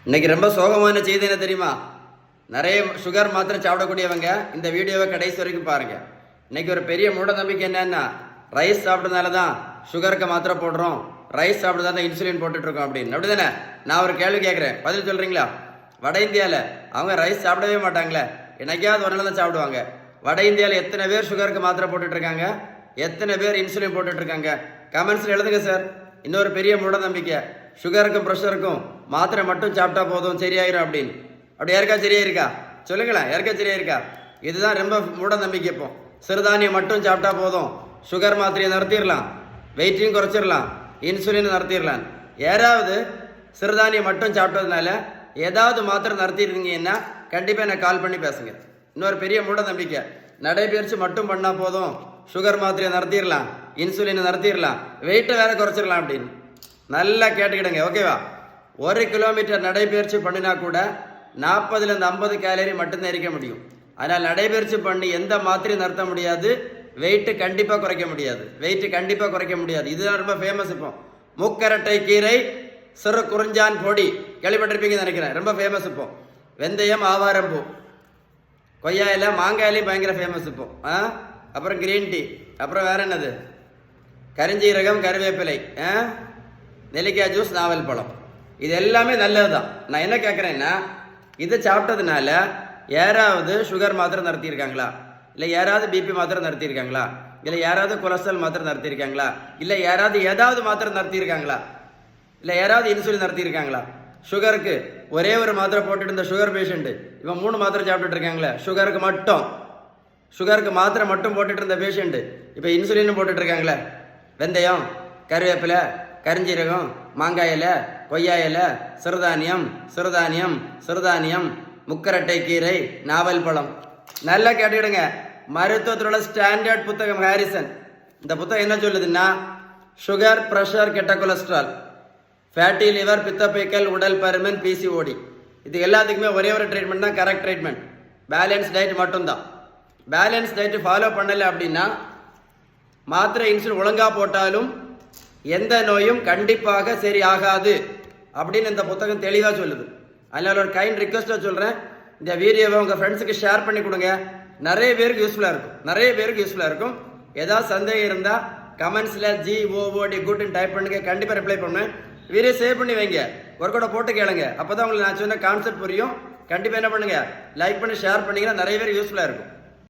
இன்னைக்கு ரொம்ப சோகமான செய்தி என்ன தெரியுமா? நிறைய சுகர் மாத்திரை சாப்பிடக்கூடியவங்க இந்த வீடியோவை கடைசி வரைக்கும் பாருங்க. இன்னைக்கு ஒரு பெரிய மூட நம்பிக்கை என்னன்னா, ரைஸ் சாப்பிட்டதுனால தான் சுகருக்கு மாத்திரை போடுறோம், ரைஸ் சாப்பிட்டு தான் இன்சுலின் போட்டுட்டு இருக்கோம் அப்படின்னு. அப்படிதானே? நான் ஒரு கேள்வி கேட்குறேன், பதில் சொல்றீங்களா? வட இந்தியாவில் அவங்க ரைஸ் சாப்பிடவே மாட்டாங்களே, என்னைக்காவது ஒரு நாள் தான் சாப்பிடுவாங்க. வட இந்தியாவில் எத்தனை பேர் சுகருக்கு மாத்திரை போட்டுட்டு இருக்காங்க, எத்தனை பேர் இன்சுலின் போட்டுட்டு இருக்காங்க? கமெண்ட்ஸ்ல எழுதுங்க சார். இன்னொரு பெரிய மூட நம்பிக்கை, சுகருக்கும் ப்ரெஷருக்கும் மாத்திரை மட்டும் சாப்பிட்டா போதும் சரியாயிரும் அப்படின்னு. அப்படி யாருக்கா சரியா இருக்கா? சொல்லுங்களேன், யாருக்கா சரியா இருக்கா? இதுதான் ரொம்ப மூட நம்பிக்கை. இப்போ சிறுதானியம் மட்டும் சாப்பிட்டா போதும், சுகர் மாத்திரையை நிறுத்திடலாம், வெயிட்டையும் குறைச்சிடலாம், இன்சுலின் நிறுத்திடலாம். யாராவது சிறுதானியம் மட்டும் சாப்பிட்டதுனால ஏதாவது மாத்திரை நிறுத்திருந்தீங்கன்னா கண்டிப்பாக எனக்கு கால் பண்ணி பேசுங்க. இன்னொரு பெரிய மூட நம்பிக்கை, நடைபயிற்சி மட்டும் பண்ணால் போதும், சுகர் மாத்திரையை நிறுத்திடலாம், இன்சுலினை நிறுத்திடலாம், வெயிட்டை வேற குறைச்சிடலாம் அப்படின்னு. நல்லா கேட்டுக்கிடுங்க, ஓகேவா? 1 கிலோமீட்டர் நடைபயிற்சி பண்ணினா கூட 40லேருந்து 50 கேலரி மட்டும்தான் எரிக்க முடியும். அதனால் நடைபயிற்சி பண்ணி எந்த மாத்திரையும் நிறுத்த முடியாது, வெயிட்டு கண்டிப்பாக குறைக்க முடியாது, வெயிட்டு கண்டிப்பாக குறைக்க முடியாது. இதுதான் ரொம்ப ஃபேமஸ். இப்போ முக்கரட்டை கீரை, சிறு குறிஞ்சான் பொடி கேள்விப்பட்டிருப்பீங்கன்னு நினைக்கிறேன், ரொம்ப ஃபேமஸ். இப்போ வெந்தயம், ஆவாரம்பூ, கொய்யா இலை, மாங்காய் இலையும் பயங்கர ஃபேமஸ் இப்போ. அப்புறம் கிரீன் டீ, அப்புறம் வேற என்னது, கரிஞ்சீரகம், கருவேப்பிலை, நெல்லிக்காய் ஜூஸ், நாவல் பழம், இது எல்லாமே நல்லது தான். நான் என்ன கேட்குறேன்னா, இதை சாப்பிட்டதுனால யாராவது சுகர் மாத்திரை நிறுத்தியிருக்காங்களா, இல்லை யாராவது பிபி மாத்திரை நிறுத்தியிருக்காங்களா, இல்லை யாராவது கொலஸ்ட்ரால் மாத்திரை நிறுத்தியிருக்காங்களா, இல்லை யாராவது ஏதாவது மாத்திரை நிறுத்தியிருக்காங்களா, இல்லை யாராவது இன்சுலின் நிறுத்தியிருக்காங்களா? சுகருக்கு ஒரே ஒரு மாத்திரை போட்டுட்டு இருந்த சுகர் பேஷண்ட்டு இவன் 3 மாத்திரை சாப்பிட்டுட்டு இருக்காங்களே, சுகருக்கு மாத்திரை மட்டும் போட்டுட்டு இருந்த பேஷண்ட்டு இப்போ இன்சுலின் போட்டுட்டு இருக்காங்களே. வெந்தயம், கருவேப்பிலை, கரிஞ்சீரகம், மாங்காய் இலை, கொய்யா இலை, சிறுதானியம், முக்கரட்டை கீரை, நாவல் பழம். நல்லா கேட்டுக்கிடுங்க. மருத்துவத்தில் உள்ள ஸ்டாண்டர்ட் புத்தகம் ஹாரிசன். இந்த புத்தகம் என்ன சொல்லுதுன்னா, சுகர், ப்ரெஷர், கெட்ட கொலஸ்ட்ரால், ஃபேட்டி லிவர், பித்தப்பைக்கல், உடல் பருமன், பிசிஓடி, இது எல்லாத்துக்குமே ஒரே ஒரு ட்ரீட்மெண்ட் தான் கரெக்ட் ட்ரீட்மெண்ட். பேலன்ஸ் டயட் மட்டும்தான். பேலன்ஸ் டயட் ஃபாலோ பண்ணலை அப்படின்னா மாத்திரை இன்சுலின் ஒழுங்காக போட்டாலும் எந்த நோயும் கண்டிப்பாக சரி ஆகாது அப்படின்னு இந்த புத்தகம் தெளிவாக சொல்லுது. அதனால ஒரு கைண்ட் ரிக்வெஸ்ட்டாக சொல்கிறேன், இந்த வீடியோவை உங்கள் ஃப்ரெண்ட்ஸுக்கு ஷேர் பண்ணி கொடுங்க. நிறைய பேருக்கு யூஸ்ஃபுல்லாக இருக்கும். ஏதாவது சந்தேகம் இருந்தால் கமெண்ட்ஸில் GOOD குட்னு டைப் பண்ணுங்க, கண்டிப்பாக ரிப்ளை பண்ணுவேன். வீடியோ சேவ் பண்ணி வைங்க, ஒரு கூட போட்டு கேளுங்க, அப்போ தான் உங்களுக்கு நான் சொன்ன கான்செப்ட் புரியும். கண்டிப்பாக என்ன பண்ணுங்கள், லைக் பண்ணி ஷேர் பண்ணிங்கன்னா நிறைய பேர் யூஸ்ஃபுல்லாக இருக்கும்.